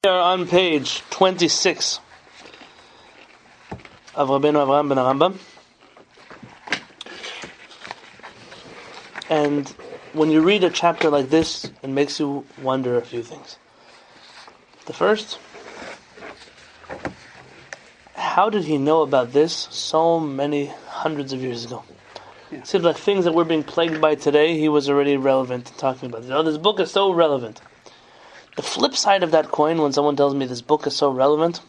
We are on page 26 of Rabbeinu Avraham ben Arambam. And when you read a chapter like this, it makes you wonder a few things. The first, how did he know about this so many hundreds of years ago? It seems like things that we're being plagued by today, he was already relevant in talking about. This book is so relevant. The flip side of that coin, when someone tells me this book is so relevant,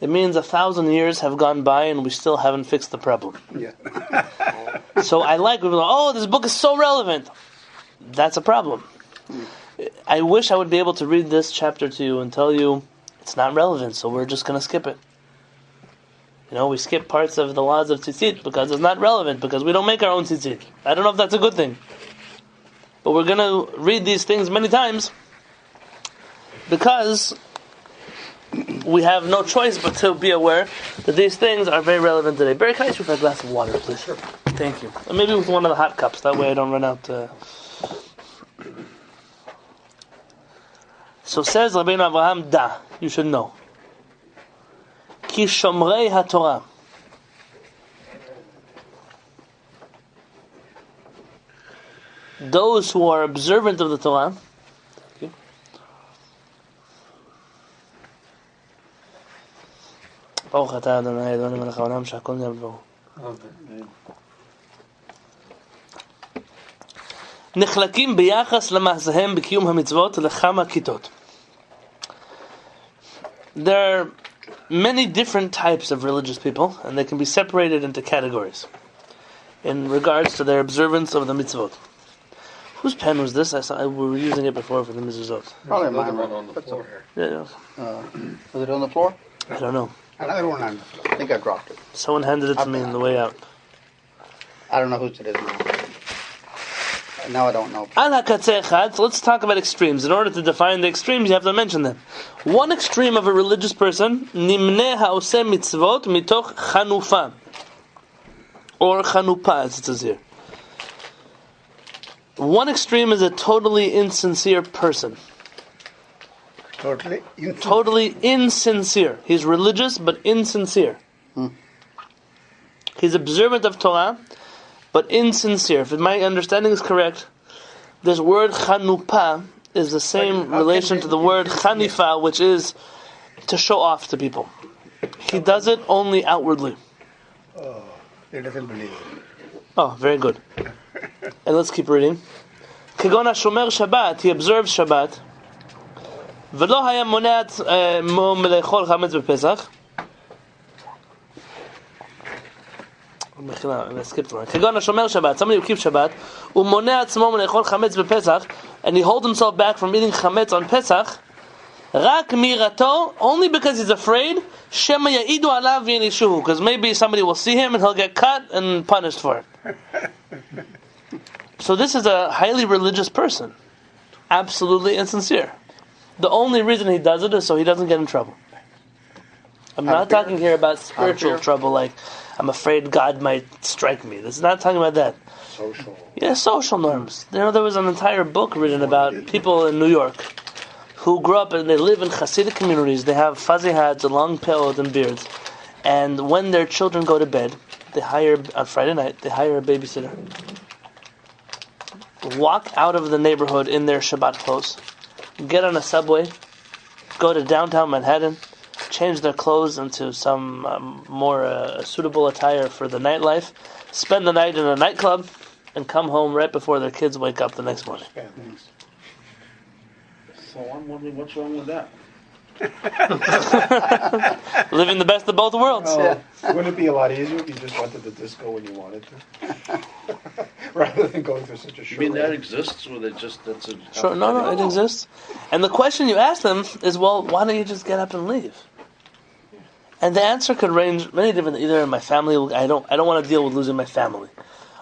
it means 1,000 years have gone by and we still haven't fixed the problem. Yeah. So I like people, this book is so relevant. That's a problem. I wish I would be able to read this chapter to you and tell you it's not relevant, so we're just going to skip it. We skip parts of the laws of tzitzit because it's not relevant, because we don't make our own tzitzit. I don't know if that's a good thing. But we're going to read these things many times because we have no choice but to be aware that these things are very relevant today. Barry, can I ask you for a glass of water, please? Sure. Thank you. And maybe with one of the hot cups, that way I don't run out. So says Rabbeinu Avraham, Da, you should know. Ki shomrei haTorah. Those who are observant of the Torah, Baruch atah Adonai Eloheinu melech haolam shehakol nהיה b'dvaro. נחלקים ביחס למעשיהם בקיום המצוות לכמה כיתות. There are many different types of religious people, and they can be separated into categories in regards to their observance of the mitzvot. Whose pen was this? We were using it before for the mitzvot. Probably mine on the floor here. Yeah. Was it on the floor? I don't know. Another one on the floor. I think I dropped it. Someone handed it to me on the way out. I don't know whose it is now. Now I don't know. So let's talk about extremes. In order to define the extremes, you have to mention them. One extreme of a religious person, nimne ha'oseh mitzvot mitoch chanufa, or chanupa, as it says here. One extreme is a totally insincere person. Totally insincere. He's religious but insincere. He's observant of Torah but insincere. If my understanding is correct, this word chanupa is the same relation to the word chanifa, which is to show off to people. He does it only outwardly. Oh, he doesn't believe it. Oh, very good. And let's keep reading. כגון השומר שבת, he observes Shabbat, ולא היה מונע עצמו מלאכול חמץ בפסח. כגון השומר שבת, somebody who keeps Shabbat, הוא מונע עצמו מלאכול חמץ בפסח, and he holds himself back from eating chametz on Pesach, רק מיראתו, only because he's afraid, שמא יעידו עליו ויענישוהו, because maybe somebody will see him and he'll get cut and punished for it. So this is a highly religious person, absolutely insincere. The only reason he does it is so he doesn't get in trouble. I'm not talking here about spiritual trouble, like I'm afraid God might strike me. This is not talking about that. Social. Yeah, social norms. There was an entire book written about people in New York who grew up and they live in Hasidic communities. They have fuzzy hats and long peot and beards. And when their children go to bed, on Friday night, they hire a babysitter. Walk out of the neighborhood in their Shabbat clothes, get on a subway, go to downtown Manhattan, change their clothes into some more suitable attire for the nightlife, spend the night in a nightclub, and come home right before their kids wake up the next morning. So I'm wondering what's wrong with that. Living the best of both worlds. Oh, wouldn't it be a lot easier if you just went to the disco when you wanted to? Rather than going through such a short. I mean, that exists, or that's a... Sure, no, it exists. And the question you ask them is, well, why don't you just get up and leave? And the answer could range many different. Either in my family, I don't want to deal with losing my family,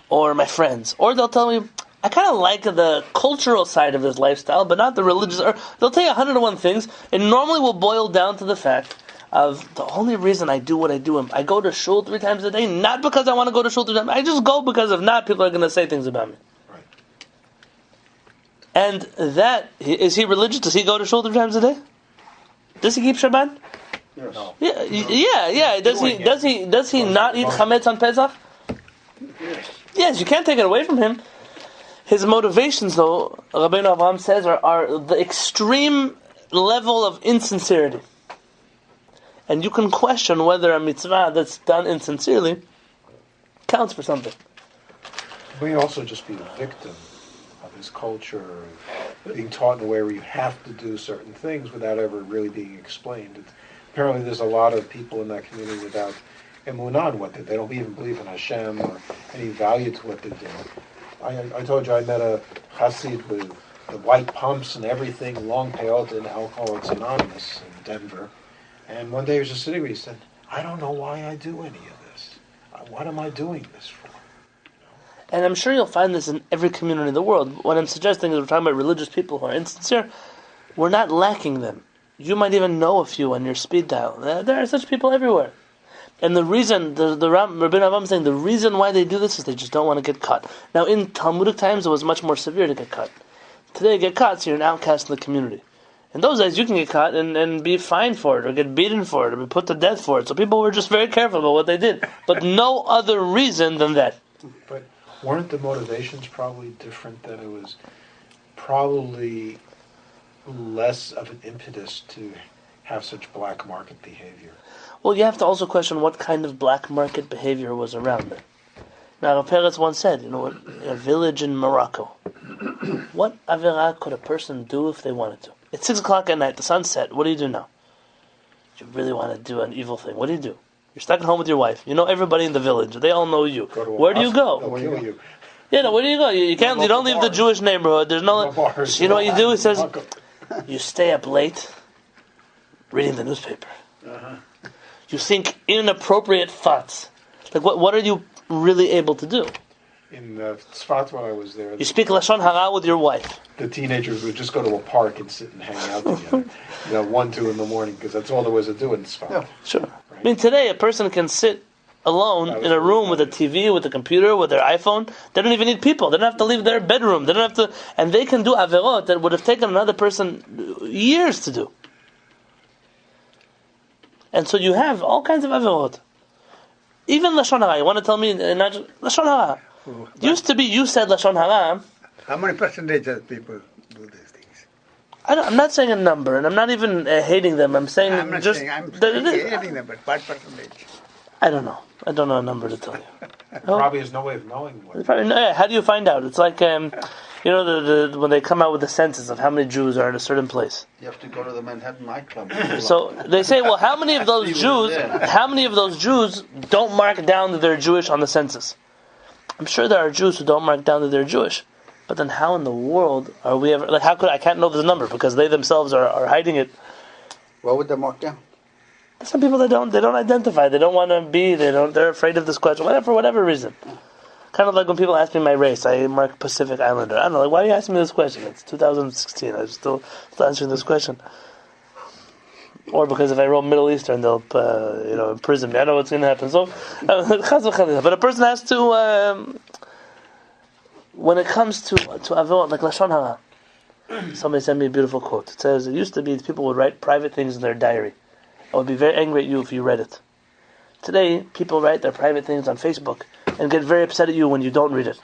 or my friends, or they'll tell me, I kind of like the cultural side of this lifestyle, but not the religious. Or they'll tell you 101 things. It normally will boil down to the fact of the only reason I do what I do. I go to shul 3 times a day, not because I want to go to shul 3 times. I just go because if not, people are going to say things about me. Right. And that, is he religious? Does he go to shul 3 times a day? Does he keep Shabbat? Yes. No. Yeah. Does he not eat chametz on Pesach? Yes. Yes, you can't take it away from him. His motivations, though, Rabbi Avraham says, are the extreme level of insincerity. And you can question whether a mitzvah that's done insincerely counts for something. May also just be a victim of his culture, being taught in a way where you have to do certain things without ever really being explained. Apparently there's a lot of people in that community without emunah in what they don't even believe in Hashem or any value to what they do. I told you I met a Hasid with the white pumps and everything, long peyot in Alcoholics Anonymous in Denver. And one day he was just sitting there, he said, I don't know why I do any of this. What am I doing this for? And I'm sure you'll find this in every community in the world. What I'm suggesting is we're talking about religious people who are insincere. We're not lacking them. You might even know a few on your speed dial. There are such people everywhere. And the reason, the Rabbi Avraham is saying, the reason why they do this is they just don't want to get caught. Now, in Talmudic times, it was much more severe to get caught. Today, you get caught, so you're an outcast in the community. In those days, you can get caught and be fined for it, or get beaten for it, or be put to death for it. So people were just very careful about what they did. But no other reason than that. But weren't the motivations probably different, that it was probably less of an impetus to have such black market behavior? Well, you have to also question what kind of black market behavior was around there. Now, Peretz once said, in a village in Morocco, what avirah could a person do if they wanted to? It's 6 o'clock at night, the sun's set, what do you do now? You really want to do an evil thing, what do you do? You're stuck at home with your wife, you know everybody in the village, they all know you. Where do you go? They'll kill you. Yeah, no, where do you go? You can't. You don't leave the Jewish neighborhood. There's no. Bars. You know what you do? He says, you stay up late, reading the newspaper. You think inappropriate thoughts. Like what are you really able to do? In Tzfat, when I was there, You speak lashon hara with your wife. the teenagers would just go to a park and sit and hang out together. 1, 2 in the morning, because that's all there was to do in Tzfat. Sure. I mean, today a person can sit alone in a room with a TV, with a computer, with their iPhone. They don't even need people. They don't have to leave their bedroom. They don't have to, and they can do averot that would have taken another person years to do. And so you have all kinds of averot. Even lashon hara. You want to tell me lashon hara? Used to be you said lashon hara. How many percentage of people do these things? I'm not saying a number, and I'm not even hating them. I'm saying I'm not just. saying I'm hating them, but what percentage? I don't know. I don't know a number to tell you. Probably has no way of knowing what. How do you find out? It's like the when they come out with the census of how many Jews are in a certain place. You have to go to the Manhattan nightclub. So they say, well, how many of those Jews don't mark down that they're Jewish on the census? I'm sure there are Jews who don't mark down that they're Jewish, but then how in the world are we ever? Like, how could I can't know the number because they themselves are hiding it. What would they mark down? Some people they don't identify. They don't want to be. They're afraid of this question. For whatever reason. Kind of like when people ask me my race, I mark Pacific Islander. I don't know. Like, why are you asking me this question? It's 2016. I'm still answering this question. Or because if I roll Middle Eastern, they'll imprison me. I know what's going to happen. So, but a person has to. When it comes to avot, like lashon hara. Somebody sent me a beautiful quote. It says it used to be people would write private things in their diary. I would be very angry at you if you read it. Today, people write their private things on Facebook and get very upset at you when you don't read it.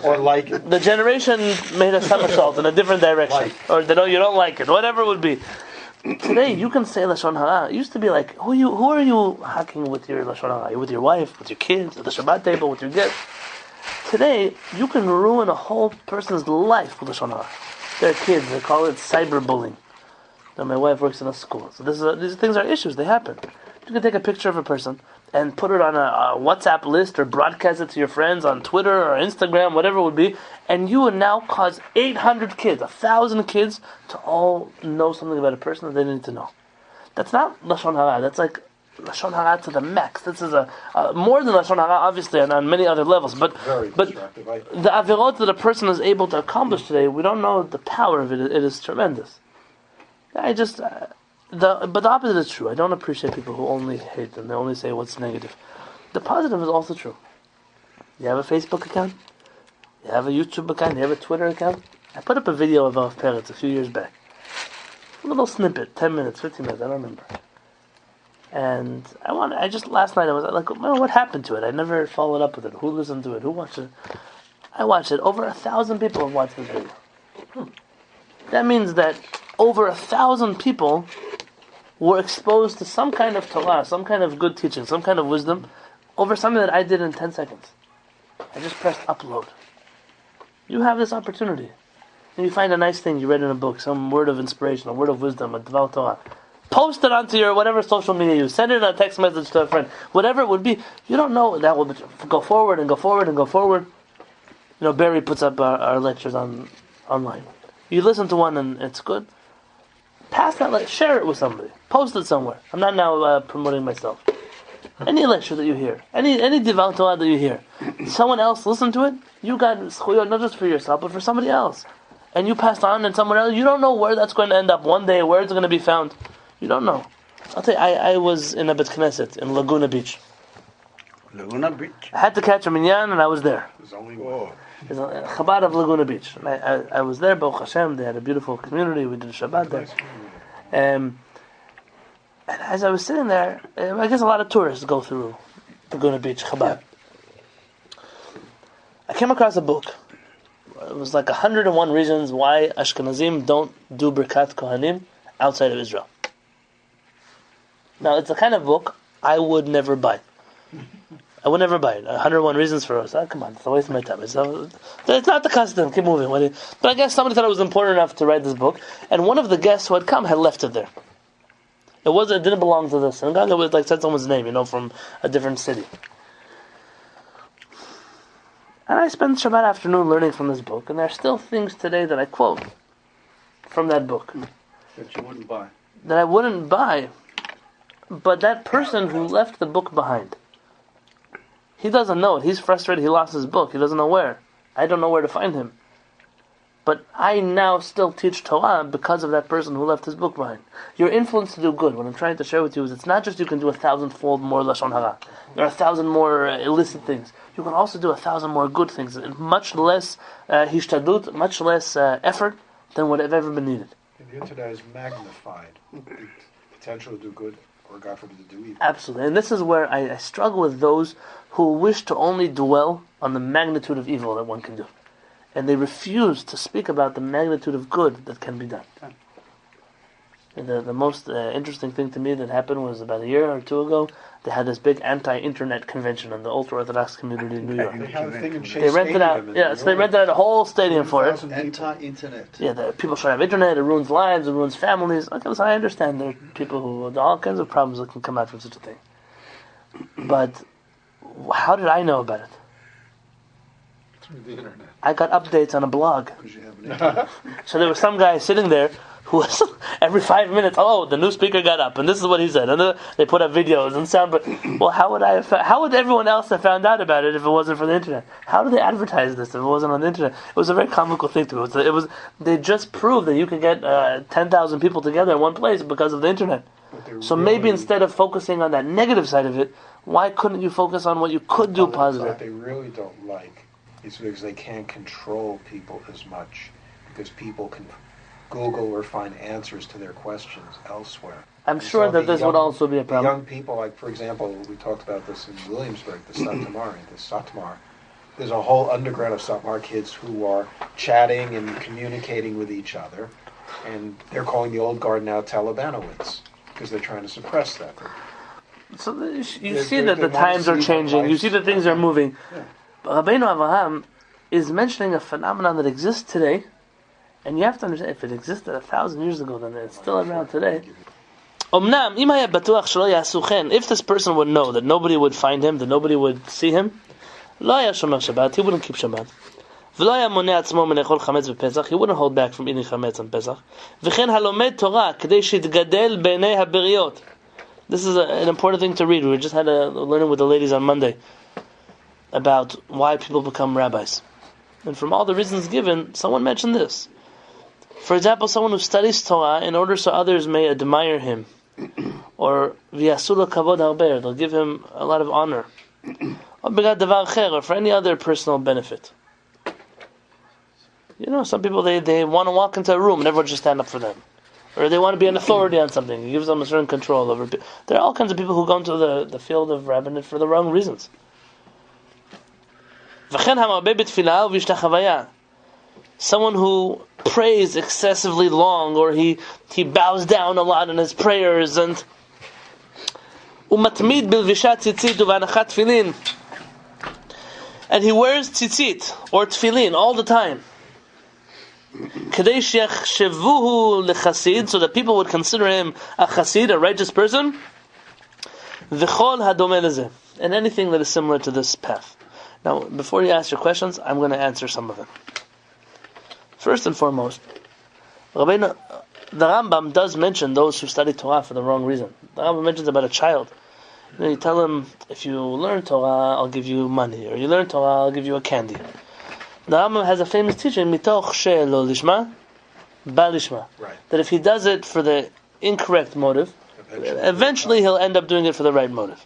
Or like it. The generation made a somersault in a different direction. Or you don't like it. Whatever it would be. Today, you can say lashon hara. It used to be like, who are you hacking with your lashon hara? Are you with your wife, with your kids, at the Shabbat table, with your guests? Today, you can ruin a whole person's life with lashon hara. Their kids, they call it cyberbullying. My wife works in a school, so these things are issues. They happen. You can take a picture of a person and put it on a WhatsApp list or broadcast it to your friends on Twitter or Instagram, whatever it would be, and you would now cause 800 kids, 1,000 kids, to all know something about a person that they need to know. That's not lashon hara. That's like lashon hara to the max. This is a more than lashon hara, obviously, and on many other levels. But the avirot that a person is able to accomplish today, we don't know the power of it. It is tremendous. But the opposite is true. I don't appreciate people who only hate them. They only say what's negative. The positive is also true. You have a Facebook account, you have a YouTube account, you have a Twitter account. I put up a video of Peretz a few years back. A little snippet, 10 minutes, 15 minutes, I don't remember. And last night I was like, well, what happened to it? I never followed up with it. Who listened to it? Who watched it? I watched it. Over 1,000 people have watched this video. That means that over 1,000 people were exposed to some kind of Torah, some kind of good teaching, some kind of wisdom, over something that I did in 10 seconds. I just pressed upload. You have this opportunity. And you find a nice thing you read in a book, some word of inspiration, a word of wisdom, a Dvar Torah. Post it onto your whatever social media you use. Send it in a text message to a friend. Whatever it would be. You don't know. That will go forward and go forward and go forward. You know, Barry puts up our lectures online. You listen to one and it's good. Pass that, share it with somebody. Post it somewhere. I'm not now promoting myself. Any lecture that you hear, any Dvar Torah that you hear, someone else listen to it. You got zchuyot not just for yourself, but for somebody else. And you passed on, and someone else. You don't know where that's going to end up one day. Where it's going to be found. You don't know. I'll tell you, I was in a Bet Knesset in Laguna Beach. Laguna Beach? I had to catch a minyan, and I was there. There's only one. There's a Chabad of Laguna Beach. And I was there, Baruch Hashem. They had a beautiful community. We did a Shabbat there. And as I was sitting there, I guess a lot of tourists go through Laguna Beach, Chabad. I came across a book. It was like 101 reasons why Ashkenazim don't do Birkat Kohanim outside of Israel. Now, it's the kind of book I would never buy. I would never buy it. 101 reasons for us. Come on, it's a waste of my time. It's not the custom. Keep moving. But I guess somebody thought it was important enough to write this book, and one of the guests who had come had left it there. It didn't belong to the synagogue. It was like said someone's name, from a different city. And I spent Shabbat afternoon learning from this book, and there are still things today that I quote from that book. That you wouldn't buy. That I wouldn't buy, but that person who left the book behind, he doesn't know it. He's frustrated, he lost his book, he doesn't know where. I don't know where to find him. But I now still teach Torah because of that person who left his book behind. Your influence to do good, what I'm trying to share with you is it's not just you can do 1,000-fold more Lashon Hara. There are 1,000 more illicit things. You can also do 1,000 more good things, and much less hishtadlut, much less effort than would have ever been needed. And the internet has magnified the potential to do good, or God forbid to do evil. Absolutely, and this is where I struggle with those who wish to only dwell on the magnitude of evil that one can do. And they refuse to speak about the magnitude of good that can be done. And the most interesting thing to me that happened was about a year or two ago. They had this big anti-internet convention in the ultra-Orthodox community in New York. They have a thing in Shea They rented out, so they rented out a whole stadium for it. Anti-internet. Yeah, people should have internet. It ruins lives. It ruins families. Okay, so I understand there are people who there are all kinds of problems that can come out from such a thing. But how did I know about it? Through the internet. I got updates on a blog. Because you have an internet. So there was some guy sitting there who was every 5 minutes, the new speaker got up, and this is what he said, and they put up videos and sound. But well, how would everyone else have found out about it if it wasn't for the internet? How do they advertise this if it wasn't on the internet? It was a very comical thing to me. It was they just proved that you could get 10,000 people together in one place because of the internet. So maybe instead of focusing on that negative side of it, why couldn't you focus on what you could do positive? What they really don't like is because they can't control people as much, because people can Google or find answers to their questions elsewhere. I'm sure that this would also be a problem. Young people, like for example, we talked about this in Williamsburg, the Satmar. There's a whole underground of Satmar kids who are chatting and communicating with each other, and they're calling the old guard now Talibanowitz, because they're trying to suppress that. So you see that the times are changing. You see that things are moving. Yeah. Rabbeinu Avraham is mentioning a phenomenon that exists today, and you have to understand, if it existed 1,000 years ago, then it's still around today. If this person would know that nobody would find him, that nobody would see him, he wouldn't keep Shabbat. He wouldn't hold back from eating chametz on Pesach. This is an important thing to read. We just had a learning with the ladies on Monday about why people become rabbis. And from all the reasons given, someone mentioned this. For example, someone who studies Torah in order so others may admire him. Or v'yasula kavod harber, they'll give him a lot of honor. Or for any other personal benefit. Some people, they want to walk into a room and everyone just stand up for them. Or they want to be an authority on something. It gives them a certain control over it. There are all kinds of people who go into the field of rabbinate for the wrong reasons. Someone who prays excessively long, or he bows down a lot in his prayers, and he wears tzitzit or tefillin all the time, so that people would consider him a chassid, a righteous person, and anything that is similar to this path. Now, before you ask your questions, I'm going to answer some of them. First and foremost, the Rambam does mention those who study Torah for the wrong reason. The Rambam mentions about a child. You tell him, if you learn Torah, I'll give you money, or you learn Torah, I'll give you a candy. The Rambam has a famous teaching, mitoch she'lo lishma, ba lishma, that if he does it for the incorrect motive, eventually he'll end up doing it for the right motive.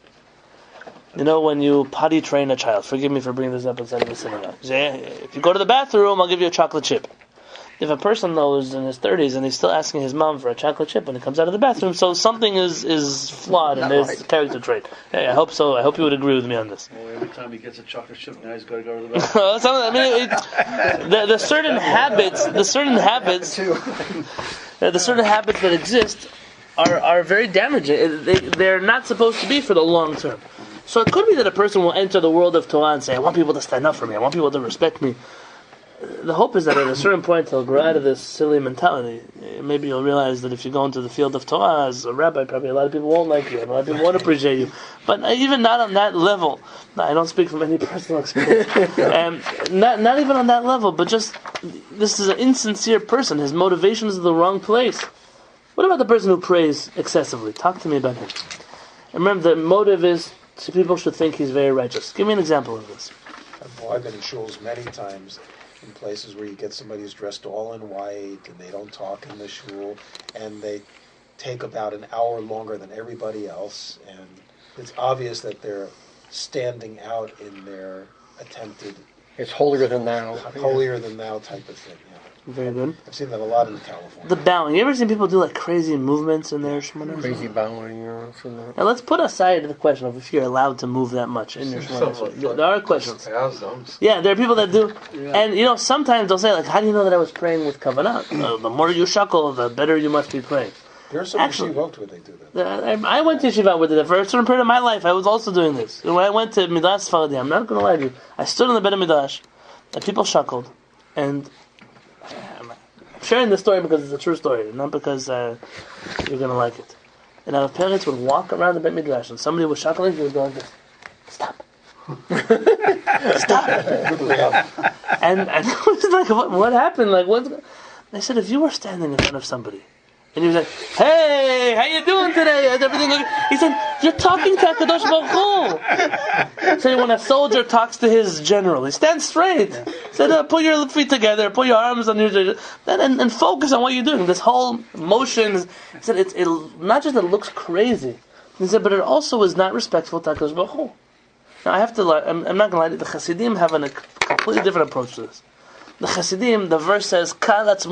When you potty train a child, forgive me for bringing this up inside of the synagogue. If you go to the bathroom, I'll give you a chocolate chip. If a person knows in his 30s and he's still asking his mom for a chocolate chip when he comes out of the bathroom, so something is flawed in his character trait. Hey, I hope so. I hope you would agree with me on this. Well, every time he gets a chocolate chip, now he's got to go to the bathroom. The certain habits that exist are very damaging. They're not supposed to be for the long term. So it could be that a person will enter the world of Torah and say, I want people to stand up for me, I want people to respect me. The hope is that at a certain point he'll grow out of this silly mentality. Maybe you'll realize that if you go into the field of Torah as a rabbi, probably a lot of people won't like you, and a lot of people won't appreciate you. But even not on that level. No, I don't speak from any personal experience. Not even on that level, but just, this is an insincere person. His motivation is in the wrong place. What about the person who prays excessively? Talk to me about him. And remember, the motive is so people should think he's very righteous. Give me an example of this. I've been in shuls many times, in places where you get somebody who's dressed all in white, and they don't talk in the shul, and they take about an hour longer than everybody else, and it's obvious that they're standing out in their attempted... It's holier than thou. Holier than thou type of thing, yeah. Very good. I've seen that a lot in California. The bowing. You ever seen people do like crazy movements in their shemona? Crazy bowing, Now let's put aside the question of if you're allowed to move that much in your shemona. There are questions. Yeah, there are people that do. Yeah. And sometimes they'll say, like, how do you know that I was praying with kavanah? The more you shuckle, the better you must be praying. There are some yeshivot where they do that. I went to yeshiva where they did that. For a certain period of my life, I was also doing this. When I went to Midrash Sfaradi, I'm not going to lie to you, I stood on the bed of Midrash, and people shuckled, and I'm sharing this story because it's a true story, not because you're going to like it. And our parents would walk around the Beit Midrash, and somebody was shuckling, he would go like this, stop. Stop. And I was like, what happened? Like, I said, if you were standing in front of somebody, and he was like, hey, how you doing today? Is everything okay? He said, you're talking to HaKadosh Baruch Hu. So when a soldier talks to his general, he stands straight. He said, put your feet together, put your arms on your... And focus on what you're doing. This whole motion, he said, it not just it looks crazy, he said, but it also is not respectful to HaKadosh Baruch Hu. Now I have to lie, I'm not going to lie to you, the Hasidim have a completely different approach to this. The Hasidim, the verse says, we say this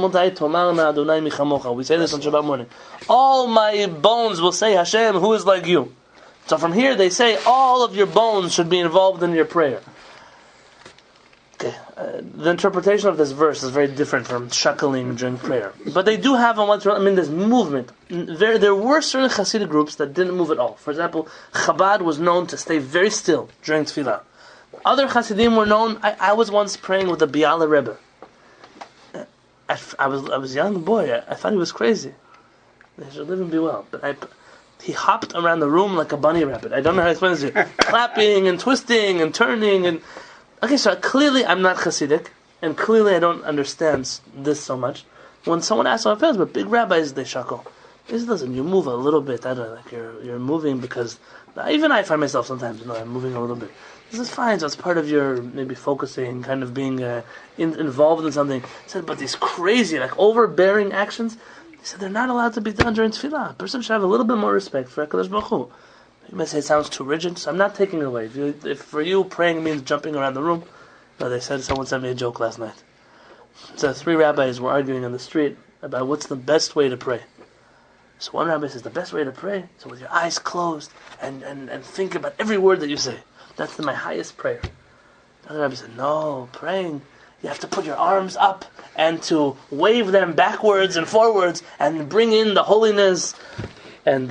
on Shabbat morning. All my bones will say, Hashem, who is like you? So from here they say, all of your bones should be involved in your prayer. Okay, the interpretation of this verse is very different from shuckling during prayer. But they do have this movement. There were certain Hasidic groups that didn't move at all. For example, Chabad was known to stay very still during tefillah. Other Hasidim were known. I was once praying with the Biala Rebbe. I was a young boy. I thought he was crazy. They should live and be well. But he hopped around the room like a bunny rabbit. I don't know how to explain this to you. Clapping and twisting and turning and... Okay, so clearly I'm not Hasidic, and clearly I don't understand this so much. When someone asks my parents, but big rabbis, they shuckle. He says, listen, you move a little bit. I don't know, like you're moving because... Even I find myself sometimes, I'm moving a little bit. This is fine, so it's part of your maybe focusing, kind of being involved in something. He said, but these crazy, like overbearing actions, he said, they're not allowed to be done during tefillah. A person should have a little bit more respect for HaKadosh Baruch Hu. You may say it sounds too rigid, so I'm not taking it away. If for you praying means jumping around the room, no, someone sent me a joke last night. So 3 rabbis were arguing on the street about what's the best way to pray. So one rabbi says the best way to pray is with your eyes closed and think about every word that you say. That's my highest prayer. The other rabbi said, no, praying, you have to put your arms up and to wave them backwards and forwards and bring in the holiness. And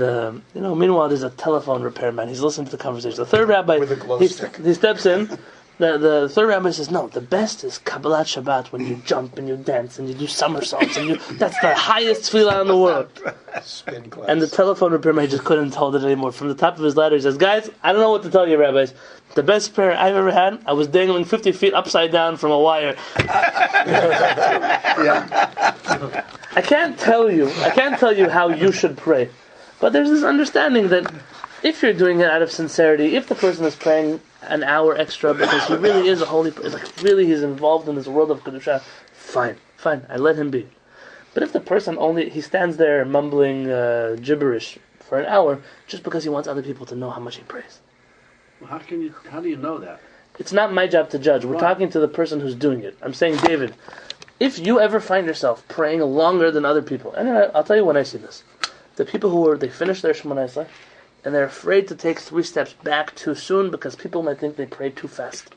meanwhile there's a telephone repairman. He's listening to the conversation. The third rabbi, with a glow stick. He steps in. The third rabbi says, no, the best is Kabbalat Shabbat, when you jump and you dance and you do somersaults and that's the highest tefillah in the world. Spin class. And the telephone repairman just couldn't hold it anymore. From the top of his ladder he says, guys, I don't know what to tell you, rabbis. The best prayer I've ever had, I was dangling 50 feet upside down from a wire. I can't tell you how you should pray. But there's this understanding that if you're doing it out of sincerity, if the person is praying an hour extra because he really is a holy, really he's involved in this world of Kedusha, fine, I let him be. But if the person he stands there mumbling gibberish for an hour just because he wants other people to know how much he prays. Well, how do you know that? It's not my job to judge. We're talking to the person who's doing it. I'm saying, David, if you ever find yourself praying longer than other people, and I'll tell you when I see this. The people they finish their Shemona Esrei, and they're afraid to take 3 steps back too soon because people might think they prayed too fast.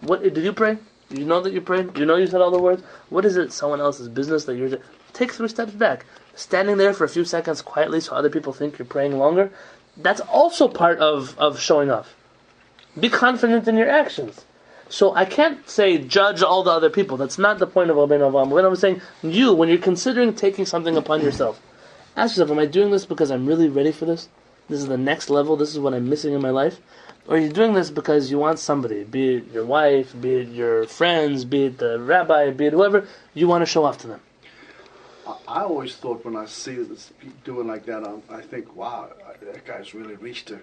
What did you pray? Do you know that you prayed? Do you know you said all the words? What is it someone else's business that you're... Take 3 steps back. Standing there for a few seconds quietly so other people think you're praying longer, that's also part of showing off. Be confident in your actions. So I can't say judge all the other people. That's not the point of Rabbeinu Avraham. When I'm saying you, when you're considering taking something upon yourself, ask yourself, am I doing this because I'm really ready for this? This is the next level, this is what I'm missing in my life? Or are you doing this because you want somebody, be it your wife, be it your friends, be it the rabbi, be it whoever, you want to show off to them? I always thought when I see this doing like that, I think, wow, that guy's really reached a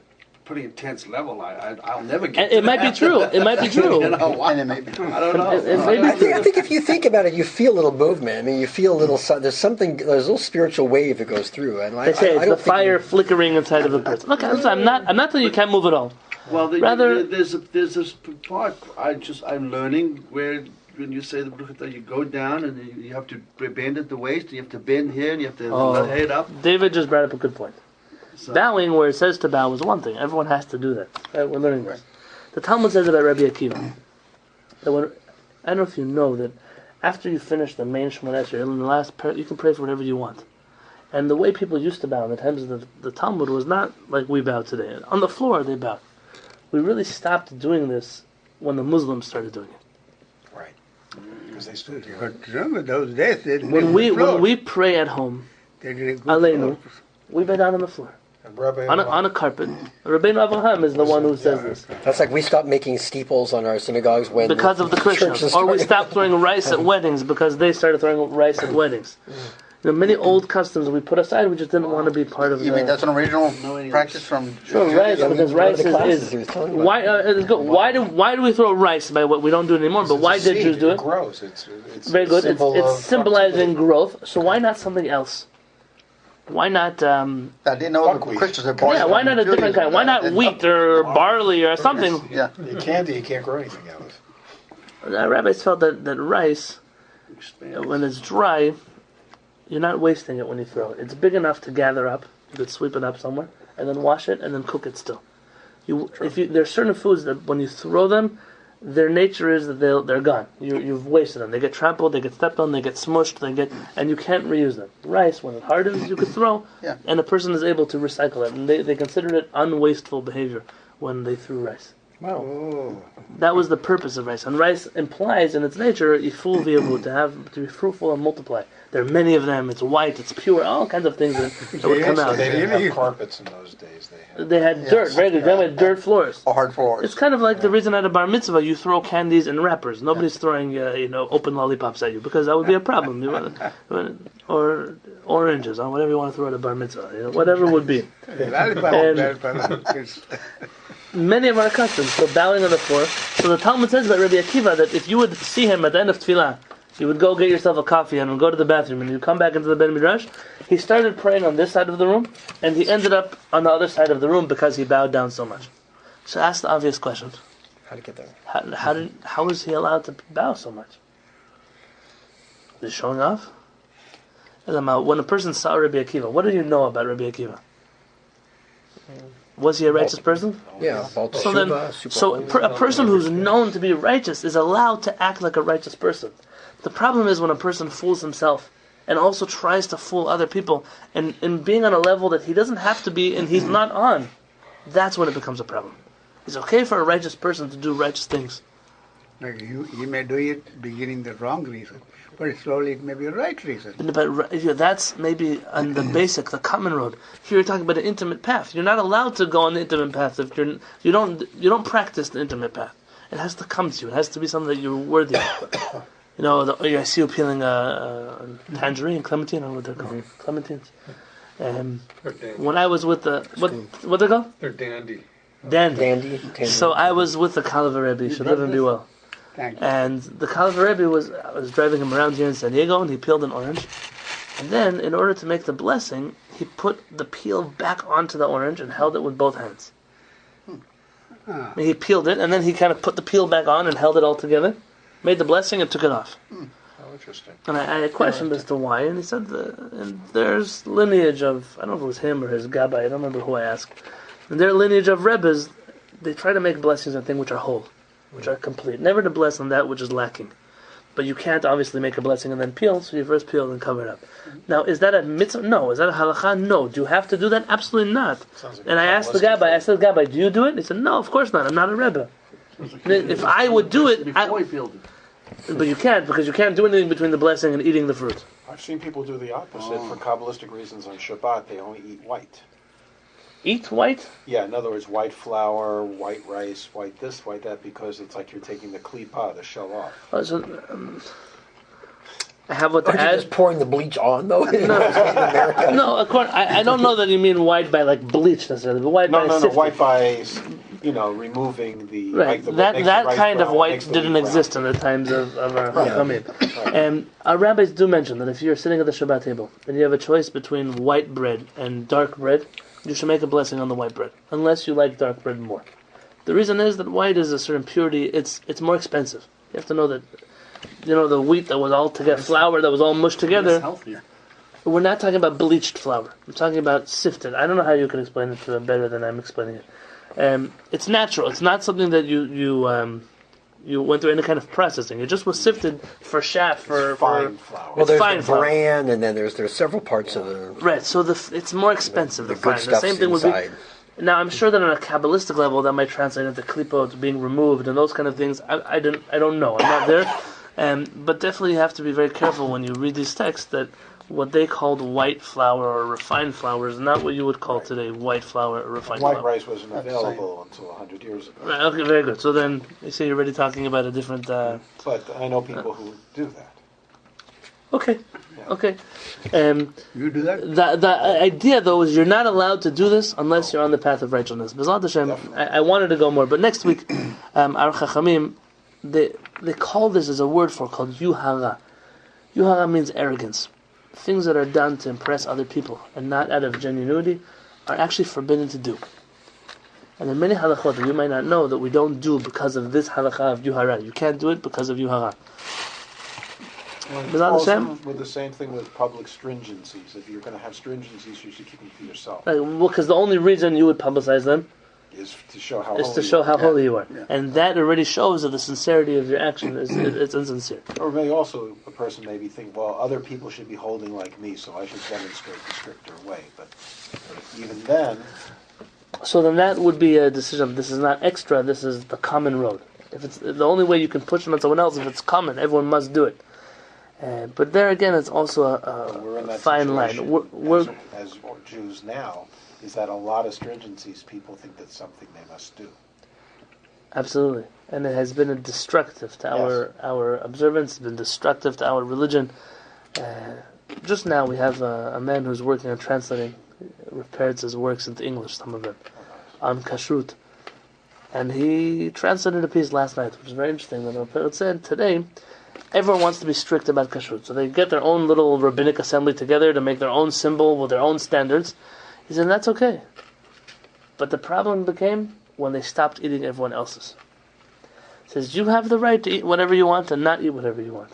pretty intense level. I'll never get to it might be true. It might be true. And it may be true. I don't know. I think if you think about it, you feel a little movement. I mean, you feel a little. There's a little spiritual wave that goes through. And they say it's the fire flickering inside of a person. Look, I'm not telling you can't move at all. Well, Rather, there's this part I'm learning where when you say the Bruchata, you go down and you have to bend at the waist, and you have to bend here, and you have to head up. David just brought up a good point. So, bowing where it says to bow is one thing. Everyone has to do that. Right? We're learning this. The Talmud says about Rabbi Akiva that I don't know if you know that after you finish the main Shemona Esrei, in the last prayer, you can pray for whatever you want. And the way people used to bow in the times of the Talmud was not like we bow today. On the floor they bowed. We really stopped doing this when the Muslims started doing it. Right. Because they stood here. But remember those days, they When we pray at home, Aleinu, we bow down on the floor. And Rabbi On a carpet. Rabbeinu Avraham is the one who says this. That's like we stopped making steeples on our synagogues when Because of the Christians. churches Or we started. stopped throwing rice at weddings because they started throwing rice at weddings. Many old customs we put aside, we just didn't want to be part of You mean that's an original practice from... Sure, rice, because rice the classes is he was telling me why do we throw rice by what we don't do it anymore? But why did Jews do It it? grows. It's Very good. symbol It's of symbolizing growth. So why not something else? Why not? I didn't know the Buckwheat. Christians are born. Yeah, why not a different kind? Why not wheat or barley or something? Yeah. You can't grow anything out of. Rabbis felt that rice, when it's dry, you're not wasting it when you throw it. It's big enough to gather up. You could sweep it up somewhere and then wash it and then cook it still. There's certain foods that when you throw them, their nature is that they're gone. You've wasted them. They get trampled, they get stepped on, they get smushed, and you can't reuse them. Rice, when it hardens, you could throw, and a person is able to recycle it. And they considered it unwasteful behavior when they threw rice. Wow. That was the purpose of rice. And rice implies in its nature to be fruitful and multiply. There are many of them. It's white. It's pure. All kinds of things that would come out. They didn't have carpets in those days. They had dirt. Very good. They had dirt floors. Or hard floors. It's kind of like the reason at a bar mitzvah you throw candies in wrappers. Nobody's throwing open lollipops at you because that would be a problem. Or oranges or whatever you want to throw at a bar mitzvah. Whatever it would be. Many of our customs, so bowing on the floor. So the Talmud says about Rabbi Akiva that if you would see him at the end of Tefillah, you would go get yourself a coffee and go to the bathroom and you come back into the Beit Midrash. He started praying on this side of the room and he ended up on the other side of the room because he bowed down so much. So ask the obvious question. How to get there? How was he allowed to bow so much? Is he showing off? When a person saw Rabbi Akiva, what do you know about Rabbi Akiva? Was he a righteous person? Yeah. A person who's known to be righteous is allowed to act like a righteous person. The problem is when a person fools himself and also tries to fool other people and being on a level that he doesn't have to be and he's not on. That's when it becomes a problem. It's okay for a righteous person to do righteous things. Like he may do it beginning the wrong reason, but slowly it may be a right reason. But that's maybe on the basic, the common road. Here you're talking about an intimate path. You're not allowed to go on the intimate path if you don't practice the intimate path. It has to come to you. It has to be something that you're worthy of. I see you peeling a tangerine, clementine, or what they're called, clementines. When I was with the what they called? They're dandy. Dandy. So I was with the Kehillat Rebbe. Should live and be well. Thank you. And the Kehillat Rebbe I was driving him around here in San Diego, and he peeled an orange. And then, in order to make the blessing, he put the peel back onto the orange and held it with both hands. He peeled it, and then he kind of put the peel back on and held it all together, made the blessing, and took it off. Oh, interesting. And I questioned as to why, and he said, and there's lineage of, I don't know if it was him or his gabbai, I don't remember who I asked. And their lineage of Rebbes, they try to make blessings on things which are whole, which are complete. Never to bless on that which is lacking. But you can't obviously make a blessing and then peel, so you first peel and cover it up. Now, is that a mitzvah? No. Is that a halakha? No. Do you have to do that? Absolutely not. Like and I asked the Gabbai, do you do it? He said, no, of course not. I'm not a Rebbe. If I would do it... Before he peeled it. But you can't, because you can't do anything between the blessing and eating the fruit. I've seen people do the opposite. For Kabbalistic reasons on Shabbat, they only eat white. Eat white? Yeah, in other words, white flour, white rice, white this, white that, because it's like you're taking the klipa, the shell off. I have what to Aren't you add. just pouring the bleach on, though? No, I don't know that you mean white by like bleach necessarily, but white by sifting. White by, removing the... Right, Like that kind of white didn't exist in the times of our HaShamayim. And our rabbis do mention that if you're sitting at the Shabbat table and you have a choice between white bread and dark bread, you should make a blessing on the white bread, unless you like dark bread more. The reason is that white is a certain purity, it's more expensive. You have to know that, the wheat that was all together, flour that was all mushed together. It's healthier. We're not talking about bleached flour. I'm talking about sifted. I don't know how you can explain it to them better than I'm explaining it. It's natural. It's not something that you went through any kind of processing. It just was sifted for chaff, for fine flour. Well, there's fine the flour. bran, and then there's several parts of the... Right, so it's more expensive, the fine. good The same stuff's thing would inside. be... Now, I'm sure that on a Kabbalistic level, that might translate into klipot being removed and those kind of things. I don't know. I'm not there. But definitely you have to be very careful when you read these texts that what they called white flour or refined flour is not what you would call today white flour or refined White flour. rice wasn't available until 100 years ago. Right, okay, very good. So then, you see you're already talking about a different... But I know people who do that. Okay. You do that? The idea, though, is you're not allowed to do this unless you're on the path of righteousness. B'ezrat Hashem, I wanted to go more, but next week, our Chachamim, they call this as a word for called yuhara. Yuhara means arrogance. Things that are done to impress other people and not out of genuinity are actually forbidden to do. And there are many halachot that you might not know that we don't do because of this halacha of yuhara. You can't do it because of yuhara. With the same thing with public stringencies. If you're going to have stringencies, you should keep them to yourself. Because the only reason you would publicize them Is to show how holy you are. Yeah. And that already shows that the sincerity of your action is it's insincere. Or maybe also a person maybe think, well, other people should be holding like me, so I should demonstrate the stricter way. But even then... So then that would be a decision. This is not extra, this is the common road. If it's the only way you can push it on someone else, if it's common, everyone must do it. But there again, it's also we're in a that fine line. situation as Jews now, is that a lot of stringencies, people think that's something they must do. Absolutely. And it has been destructive to our observance, it's been destructive to our religion. Just now we have a man who's working on translating repaired his works into English, some of it, on kashrut. And he translated a piece last night, which is very interesting. It said, today, everyone wants to be strict about kashrut. So they get their own little rabbinic assembly together to make their own symbol with their own standards. He said, that's okay. But the problem became when they stopped eating everyone else's. He says, you have the right to eat whatever you want and not eat whatever you want.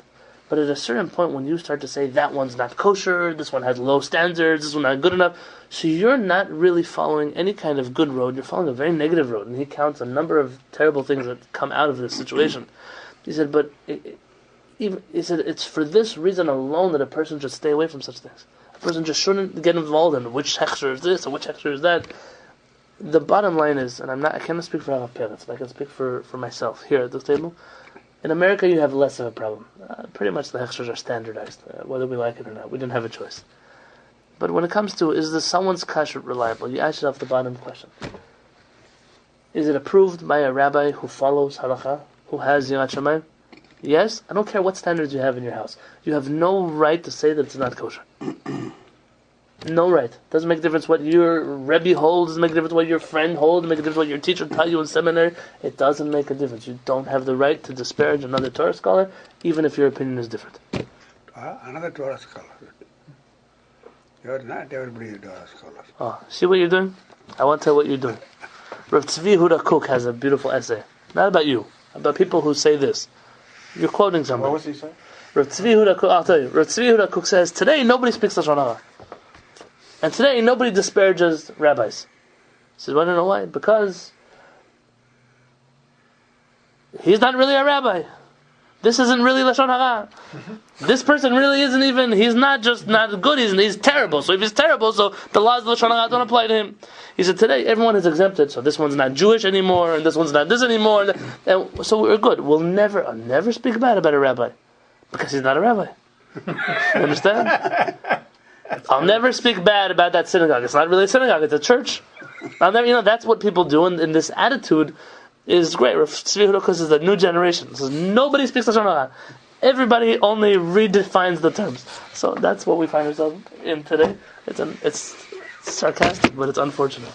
But at a certain point, when you start to say that one's not kosher, this one has low standards, this one's not good enough, so you're not really following any kind of good road. You're following a very negative road. And he counts a number of terrible things that come out of this situation. He said, but he said it's for this reason alone that a person should stay away from such things. A person just shouldn't get involved in which hechsher is this or which hechsher is that. The bottom line is, and I cannot speak for Rav Peretz, but I can speak for myself here at this table. In America, you have less of a problem. Pretty much the hechshers are standardized, whether we like it or not. We didn't have a choice. But when it comes to, is this someone's kashrut reliable? You ask yourself the bottom question. Is it approved by a rabbi who follows halakha, who has HaShamayim? Yes? I don't care what standards you have in your house. You have no right to say that it's not kosher. No right. Doesn't make a difference what your Rebbe holds, doesn't make a difference what your friend holds, doesn't make a difference what your teacher taught you in seminary. It doesn't make a difference. You don't have the right to disparage another Torah scholar, even if your opinion is different. Another Torah scholar. You're not everybody a Torah scholar. Oh, see what you're doing? I want to tell you what you're doing. Rav Tzvi Huda Kook has a beautiful essay. Not about you, about people who say this. You're quoting somebody. What was he saying? Rav Tzvi Huda Kook, I'll tell you. Rav Tzvi Huda Kook says, today nobody speaks Lashon Hara. And today nobody disparages rabbis. He says, well, I don't know why. Because he's not really a rabbi. This isn't really Lashon Hara. This person really isn't even, he's not just not good, he's terrible. So if he's terrible, so the laws of Lashon Hara don't apply to him. He said, today everyone is exempted, so this one's not Jewish anymore, and this one's not this anymore. And so we're good. I'll never speak bad about a rabbi. Because he's not a rabbi. You understand? I'll never speak bad about that synagogue. It's not really a synagogue, it's a church. That's what people do, and this attitude is great. Rav Tzvi Huda Kook is the new generation. So nobody speaks Lashon Hara. Everybody only redefines the terms. So that's what we find ourselves in today. It's sarcastic, but it's unfortunate.